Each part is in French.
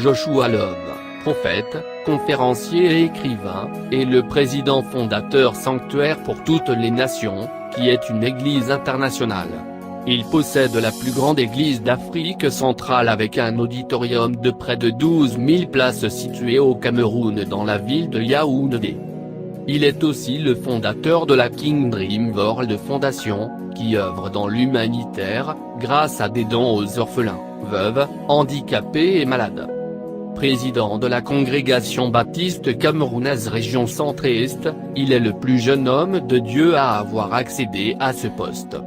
Joshua Love, prophète, conférencier et écrivain, est le président fondateur Sanctuaire pour toutes les nations, qui est une église internationale. Il possède la plus grande église d'Afrique centrale avec un auditorium de près de 12 000 places situé au Cameroun dans la ville de Yaoundé. Il est aussi le fondateur de la King Dream World Foundation, qui œuvre dans l'humanitaire, grâce à des dons aux orphelins, veuves, handicapés et malades. Président de la congrégation baptiste camerounaise région centre-est, il est le plus jeune homme de Dieu à avoir accédé à ce poste.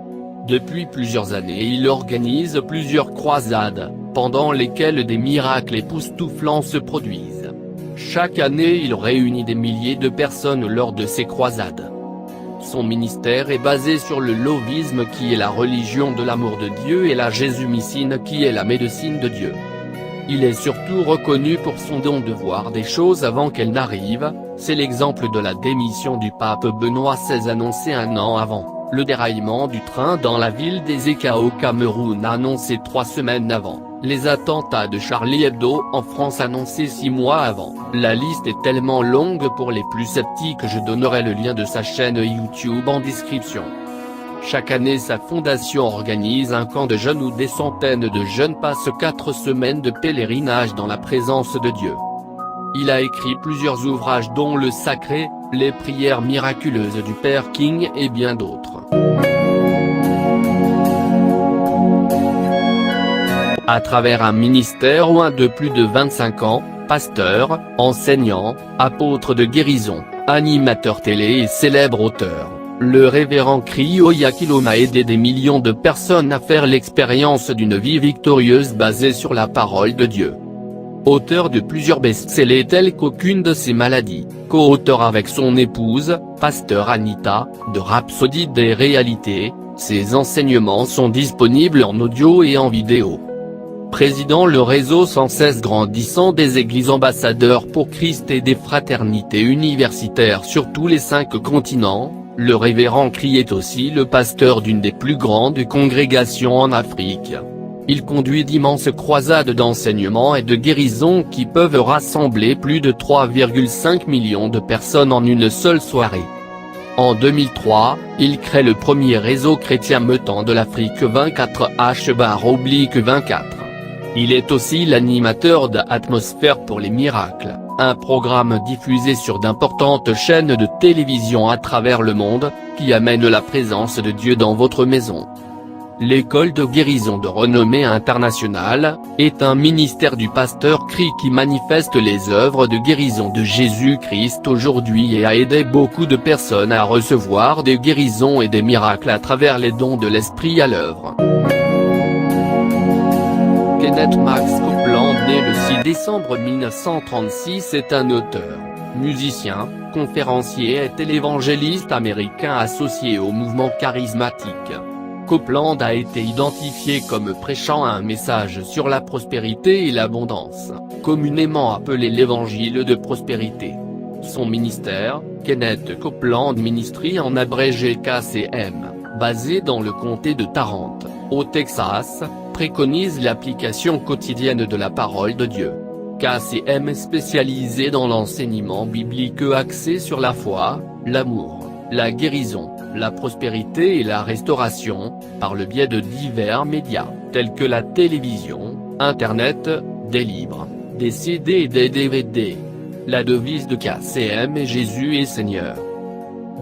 Depuis plusieurs années il organise plusieurs croisades, pendant lesquelles des miracles époustouflants se produisent. Chaque année il réunit des milliers de personnes lors de ces croisades. Son ministère est basé sur le lovisme qui est la religion de l'amour de Dieu et la jésumicine qui est la médecine de Dieu. Il est surtout reconnu pour son don de voir des choses avant qu'elles n'arrivent, c'est l'exemple de la démission du pape Benoît XVI annoncé un an avant. Le déraillement du train dans la ville d'Ezeka au Cameroun annoncé 3 semaines avant, les attentats de Charlie Hebdo en France annoncés 6 mois avant. La liste est tellement longue pour les plus sceptiques, je donnerai le lien de sa chaîne YouTube en description. Chaque année sa fondation organise un camp de jeunes où des centaines de jeunes passent 4 semaines de pèlerinage dans la présence de Dieu. Il a écrit plusieurs ouvrages dont Le Sacré, Les prières miraculeuses du Père King et bien d'autres. À travers un ministère oint de plus de 25 ans, pasteur, enseignant, apôtre de guérison, animateur télé et célèbre auteur, le révérend Krio Yakilom a aidé des millions de personnes à faire l'expérience d'une vie victorieuse basée sur la parole de Dieu. Auteur de plusieurs best-sellers tels qu'Aucune de ses maladies, co-auteur avec son épouse, pasteur Anita, de Rhapsodie des réalités, ses enseignements sont disponibles en audio et en vidéo. Président le réseau sans cesse grandissant des églises ambassadeurs pour Christ et des fraternités universitaires sur tous les 5 continents, le révérend Kri est aussi le pasteur d'une des plus grandes congrégations en Afrique. Il conduit d'immenses croisades d'enseignement et de guérison qui peuvent rassembler plus de 3,5 millions de personnes en une seule soirée. En 2003, il crée le premier réseau chrétien meutant de l'Afrique 24H/24. Il est aussi l'animateur d'Atmosphère pour les miracles, un programme diffusé sur d'importantes chaînes de télévision à travers le monde, qui amène la présence de Dieu dans votre maison. L'école de guérison de renommée internationale, est un ministère du pasteur Kri qui manifeste les œuvres de guérison de Jésus-Christ aujourd'hui et a aidé beaucoup de personnes à recevoir des guérisons et des miracles à travers les dons de l'Esprit à l'œuvre. Kenneth Max Copeland, né le 6 décembre 1936 est un auteur, musicien, conférencier et télévangéliste américain associé au mouvement charismatique. Copeland a été identifié comme prêchant un message sur la prospérité et l'abondance, communément appelé l'évangile de prospérité. Son ministère, Kenneth Copeland Ministry en abrégé KCM, basé dans le comté de Tarrant, au Texas, préconise l'application quotidienne de la parole de Dieu. KCM est spécialisé dans l'enseignement biblique axé sur la foi, l'amour, la guérison, la prospérité et la restauration, par le biais de divers médias, tels que la télévision, Internet, des livres, des CD et des DVD. La devise de KCM est Jésus est Seigneur.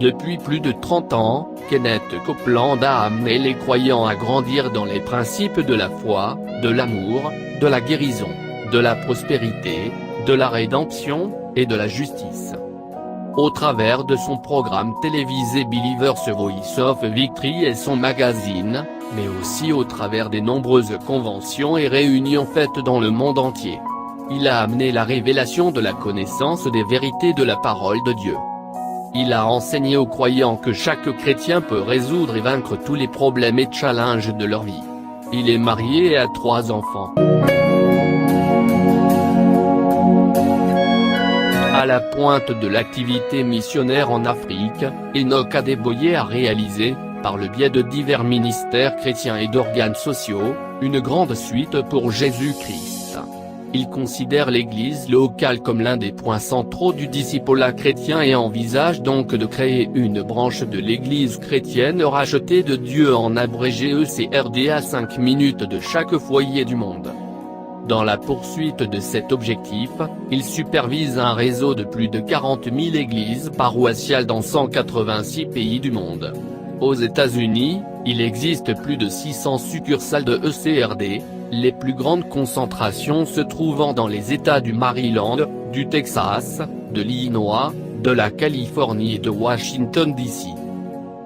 Depuis plus de 30 ans, Kenneth Copeland a amené les croyants à grandir dans les principes de la foi, de l'amour, de la guérison, de la prospérité, de la rédemption, et de la justice. Au travers de son programme télévisé Believer's Voice of Victory et son magazine, mais aussi au travers des nombreuses conventions et réunions faites dans le monde entier. Il a amené la révélation de la connaissance des vérités de la parole de Dieu. Il a enseigné aux croyants que chaque chrétien peut résoudre et vaincre tous les problèmes et challenges de leur vie. Il est marié et a 3 enfants. À la pointe de l'activité missionnaire en Afrique, Enoch Adeboye a réalisé, par le biais de divers ministères chrétiens et d'organes sociaux, une grande suite pour Jésus-Christ. Il considère l'église locale comme l'un des points centraux du discipolat chrétien et envisage donc de créer une branche de l'église chrétienne rachetée de Dieu en abrégé ECRD à 5 minutes de chaque foyer du monde. Dans la poursuite de cet objectif, il supervise un réseau de plus de 40 000 églises paroissiales dans 186 pays du monde. Aux États-Unis, il existe plus de 600 succursales de ECRD, les plus grandes concentrations se trouvant dans les États du Maryland, du Texas, de l'Illinois, de la Californie et de Washington DC.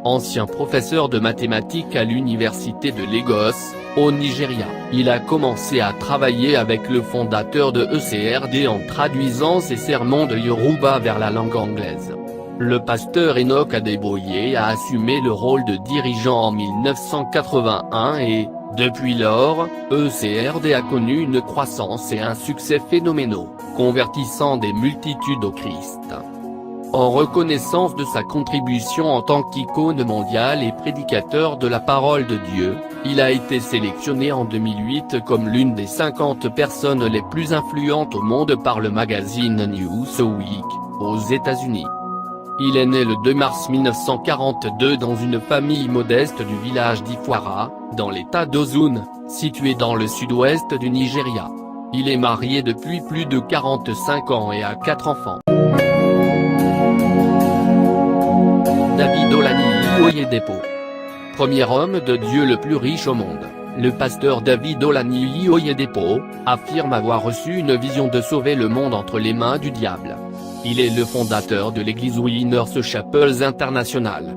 Ancien professeur de mathématiques à l'université de Lagos, au Nigeria, il a commencé à travailler avec le fondateur de ECRD en traduisant ses sermons de Yoruba vers la langue anglaise. Le pasteur Enoch Adeboye a assumé le rôle de dirigeant en 1981 et, depuis lors, ECRD a connu une croissance et un succès phénoménaux, convertissant des multitudes au Christ. En reconnaissance de sa contribution en tant qu'icône mondiale et prédicateur de la parole de Dieu, il a été sélectionné en 2008 comme l'une des 50 personnes les plus influentes au monde par le magazine Newsweek, aux États-Unis. Il est né le 2 mars 1942 dans une famille modeste du village d'Ifwara, dans l'état d'Osun, situé dans le sud-ouest du Nigeria. Il est marié depuis plus de 45 ans et a 4 enfants. David Olaniyi Oyedepo. Premier homme de Dieu le plus riche au monde, le pasteur David Olaniyi Oyedepo, affirme avoir reçu une vision de sauver le monde entre les mains du diable. Il est le fondateur de l'église Winners Chapels International.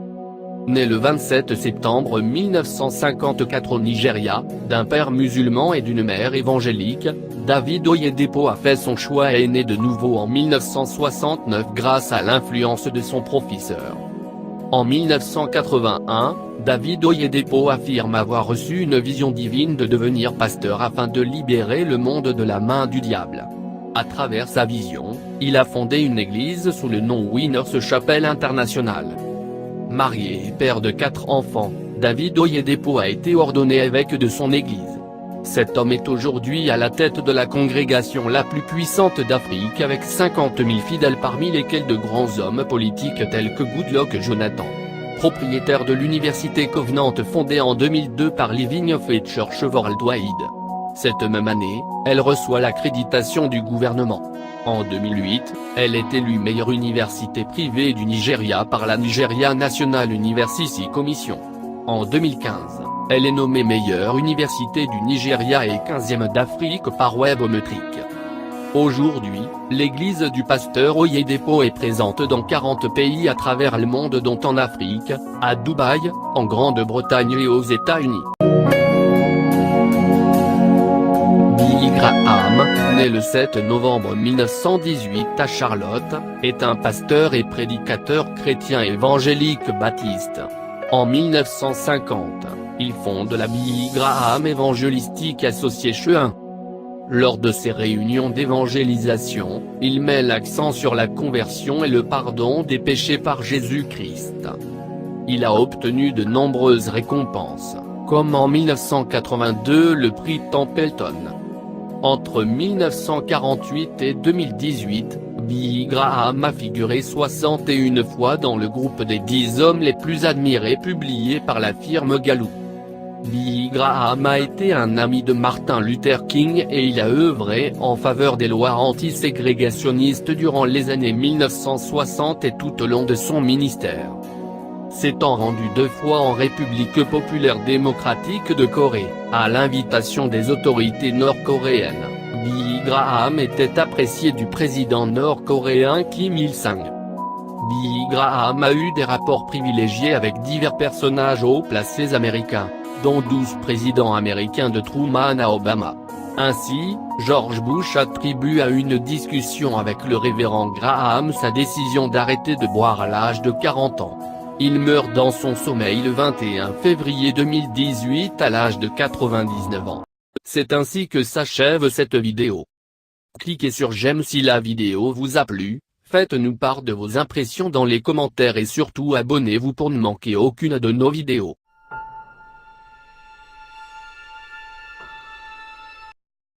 Né le 27 septembre 1954 au Nigeria, d'un père musulman et d'une mère évangélique, David Oyedepo a fait son choix et est né de nouveau en 1969 grâce à l'influence de son professeur. En 1981, David Oyedepo affirme avoir reçu une vision divine de devenir pasteur afin de libérer le monde de la main du diable. À travers sa vision, il a fondé une église sous le nom Winners Chapel International. Marié et père de 4 enfants, David Oyedepo a été ordonné évêque de son église. Cet homme est aujourd'hui à la tête de la congrégation la plus puissante d'Afrique avec 50 000 fidèles parmi lesquels de grands hommes politiques tels que Goodluck Jonathan. Propriétaire de l'université Covenant fondée en 2002 par Living Faith Church Worldwide. Cette même année, elle reçoit l'accréditation du gouvernement. En 2008, elle est élue meilleure université privée du Nigeria par la Nigeria National University Commission. En 2015, elle est nommée meilleure université du Nigeria et 15e d'Afrique par Webometrics. Aujourd'hui, l'église du pasteur Oyedepo est présente dans 40 pays à travers le monde dont en Afrique, à Dubaï, en Grande-Bretagne et aux États-Unis. Billy Graham, né le 7 novembre 1918 à Charlotte, est un pasteur et prédicateur chrétien évangélique baptiste. En 1950, il fonde la Billy Graham Evangelistic Association. Lors de ses réunions d'évangélisation, il met l'accent sur la conversion et le pardon des péchés par Jésus-Christ. Il a obtenu de nombreuses récompenses, comme en 1982 le prix Templeton. Entre 1948 et 2018, Billy Graham a figuré 61 fois dans le groupe des 10 hommes les plus admirés publié par la firme Gallup. Billy Graham a été un ami de Martin Luther King et il a œuvré en faveur des lois anti-ségrégationnistes durant les années 1960 et tout au long de son ministère. S'étant rendu 2 fois en République populaire démocratique de Corée, à l'invitation des autorités nord-coréennes, Billy Graham était apprécié du président nord-coréen Kim Il-sung. Billy Graham a eu des rapports privilégiés avec divers personnages haut placés américains, dont 12 présidents américains de Truman à Obama. Ainsi, George Bush attribue à une discussion avec le révérend Graham sa décision d'arrêter de boire à l'âge de 40 ans. Il meurt dans son sommeil le 21 février 2018 à l'âge de 99 ans. C'est ainsi que s'achève cette vidéo. Cliquez sur j'aime si la vidéo vous a plu, faites-nous part de vos impressions dans les commentaires et surtout abonnez-vous pour ne manquer aucune de nos vidéos.